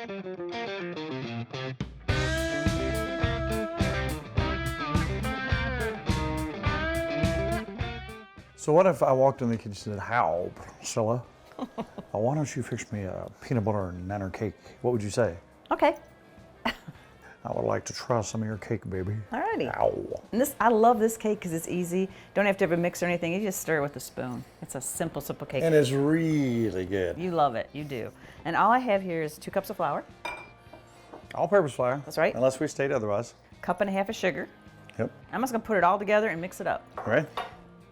So what if I walked in the kitchen and said, "How, Priscilla? Why don't you fix me a peanut butter and nanner cake?" What would you say? Okay. I would like to try some of your cake, baby. Alrighty. Ow. And I love this cake because it's easy. Don't have to have a mix or anything. You just stir it with a spoon. It's a simple cake. And it's really good. You love it. You do. And all I have here is 2 cups of flour. All-purpose flour. That's right. Unless we state otherwise. 1.5 cups of sugar. Yep. I'm just going to put it all together and mix it up. All right.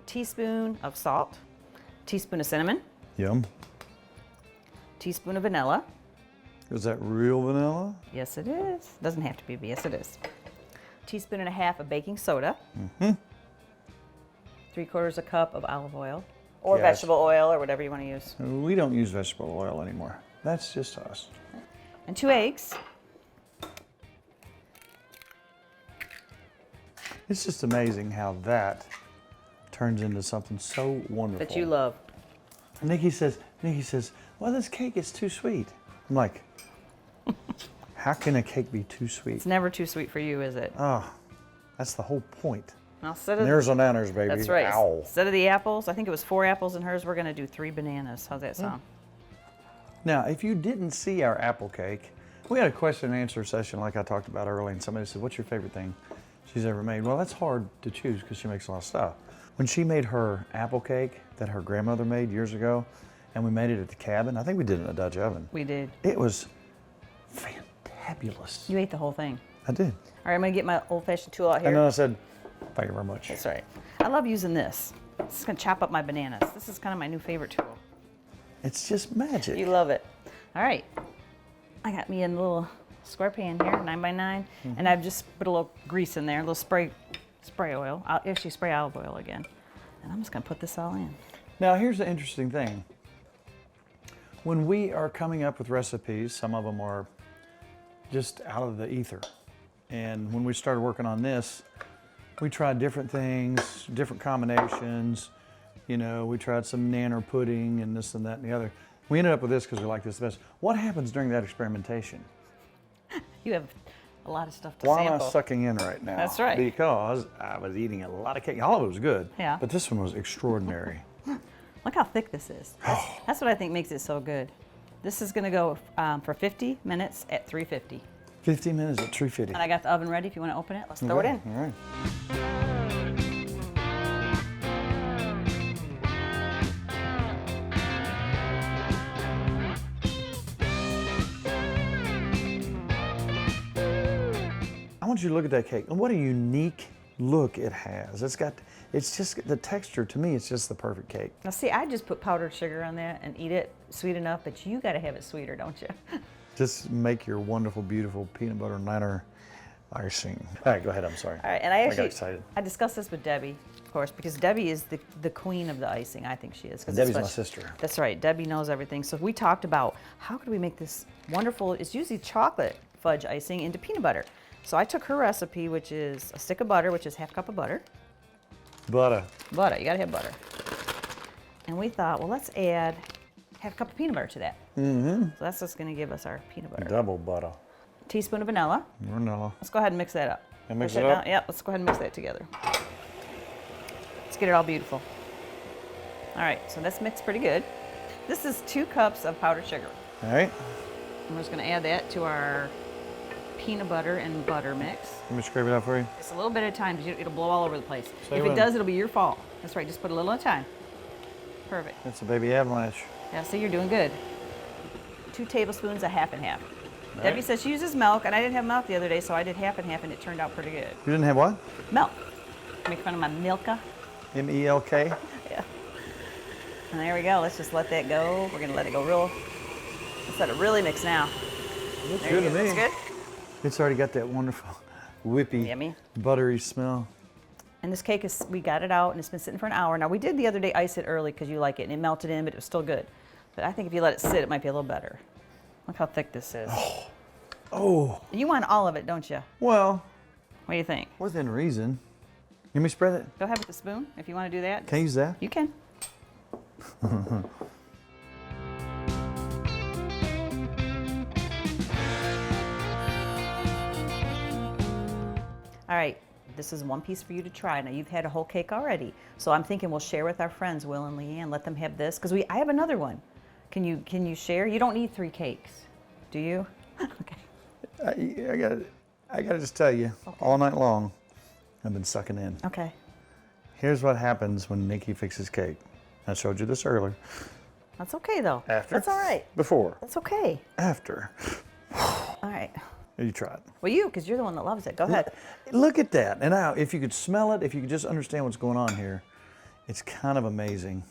Teaspoon of salt. Teaspoon of cinnamon. Yum. Teaspoon of vanilla. Is that real vanilla? Yes, it is. Doesn't have to be, but yes, it is. Teaspoon and a half of baking soda. 3/4 cup of olive oil or Yes. vegetable oil or whatever you want to use. We don't use vegetable oil anymore. That's just us. And 2 eggs. It's just amazing how that turns into something so wonderful. That you love. Nikki says, well, this cake is too sweet. I'm like, how can a cake be too sweet? It's never too sweet for you, is it? Oh, that's the whole point. Now, instead of, There's bananas, baby. that's right. Ow. Instead of the apples, I think it was 4 apples in hers, we're going to do 3 bananas. How's that sound? Now, if you didn't see our apple cake, we had a question and answer session like I talked about earlier, and somebody said, what's your favorite thing she's ever made? Well, that's hard to choose because she makes a lot of stuff. When she made her apple cake that her grandmother made years ago, and we made it at the cabin, I think we did it in a Dutch oven. We did. It was fantabulous. You ate the whole thing. I did. All right, I'm going to get my old-fashioned tool out here. And then I said, thank you very much. That's right. I love using this. This is going to chop up my bananas. This is kind of my new favorite tool. It's just magic. You love it. All right. I got me a little square pan here, 9x9, and I've just put a little grease in there, a little spray oil. I'll actually spray olive oil again. And I'm just going to put this all in. Now, here's the interesting thing. When we are coming up with recipes, some of them are just out of the ether. And when we started working on this, we tried different things, different combinations. You know, we tried some nanner pudding and this and that and the other. We ended up with this because we like this the best. What happens during that experimentation? You have a lot of stuff to Why am sample. I sucking in right now? That's right. Because I was eating a lot of cake. All of it was good. Yeah. But this one was extraordinary. Look how thick this is. That's what I think makes it so good. This is going to go for 50 minutes at 350. 50 minutes at 350. And I got the oven ready. If you want to open it, let's throw it in. All right. I want you to look at that cake. And what a unique look it has. It's just the texture, to me, it's just the perfect cake. Now see, I just put powdered sugar on that and eat it sweet enough, but you got to have it sweeter, don't you? Just make your wonderful, beautiful peanut butter nanner icing. All right, go ahead, I'm sorry. All right, and I got excited. I discussed this with Debbie, of course, because Debbie is the queen of the icing, I think she is. Debbie's my sister. That's right, Debbie knows everything. So we talked about how could we make this wonderful, it's usually chocolate fudge icing into peanut butter. So I took her recipe, which is a stick of butter, which is 1/2 cup of butter. Butter. Butter, you gotta have butter. And we thought, well, let's add 1/2 cup of peanut butter to that. So that's what's gonna give us our peanut butter. Double butter. Teaspoon of vanilla. Vanilla. Let's go ahead and mix that up. And mix Push it up? down. Yep, let's go ahead and mix that together. Let's get it all beautiful. All right, so that's mixed pretty good. This is 2 cups of powdered sugar. All right. And we're just gonna add that to our peanut butter and butter mix. Let me scrape it out for you. Just a little bit at a time, because it'll blow all over the place. Say If when. it does, it'll be your fault. That's right, just put a little at a time. Perfect. It's a baby avalanche. Yeah, see, you're doing good. 2 tablespoons of half and half. All Debbie right. says she uses milk, and I didn't have milk the other day, so I did half and half, and it turned out pretty good. You didn't have what? Milk. Make fun of my Milka. M-E-L-K? Yeah. And there we go. Let's just let that go. We're gonna let it go let's let it really mix now. Looks There good you to go. me. It's good? It's already got that wonderful whippy, Yummy. buttery smell. And this cake we got it out and it's been sitting for an hour. Now we did the other day ice it early because you like it and it melted in, but it was still good. But I think if you let it sit, it might be a little better. Look how thick this is. Oh, You want all of it, don't you? well, What do you think? within reason. Let me spread it. Go ahead with the spoon if you want to do that. Can I use that? You can. All right, this is one piece for you to try. Now you've had a whole cake already, so I'm thinking we'll share with our friends, Will and Leanne. Let them have this because I have another one. Can you share? You don't need 3 cakes, do you? Okay. I gotta just tell you, all night long, I've been sucking in. Okay. Here's what happens when Nikki fixes cake. I showed you this earlier. That's okay though. After. That's all right. Before. That's okay. After. All right. You try it. Well, because you're the one that loves it. Go ahead. Look at that. And now, if you could smell it, if you could just understand what's going on here, it's kind of amazing.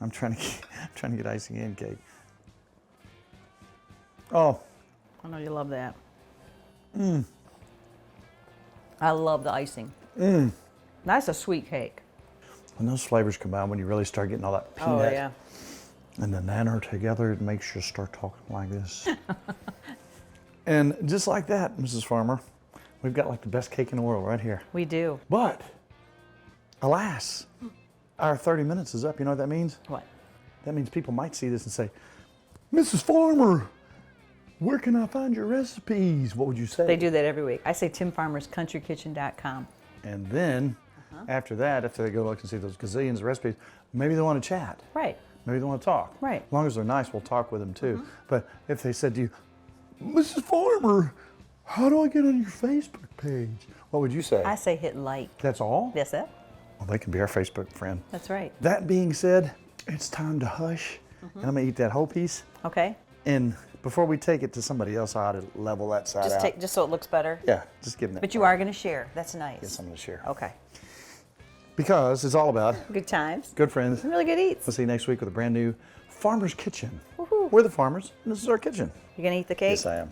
I'm trying to get icing and cake. Oh. I know you love that. I love the icing. That's a sweet cake. When those flavors combine, when you really start getting all that peanut and the nanner together, it makes you start talking like this. And just like that, Mrs. Farmer, we've got like the best cake in the world right here. We do. But, alas, our 30 minutes is up. You know what that means? What? That means people might see this and say, Mrs. Farmer, where can I find your recipes? What would you say? They do that every week. I say timfarmerscountrykitchen.com. And then, after that, if they go look and see those gazillions of recipes, maybe they want to chat. Right. Maybe they want to talk. Right. As long as they're nice, we'll talk with them too. But if they said to you, Mrs. Farmer, how do I get on your Facebook page? What would you say? I say hit like. That's all? That's it. Well, they can be our Facebook friend. That's right. That being said, it's time to hush. And I'm going to eat that whole piece. Okay. And before we take it to somebody else, I ought to level that side out. Just so it looks better. Yeah, just give them that. But you are going to share. That's nice. Yes, I'm going to share. Okay. Because it's all about Good times. good friends. Really good eats. We'll see you next week with a brand new Farmer's Kitchen. Woohoo. We're the farmers, and this is our kitchen. You going to eat the cake? Yes, I am.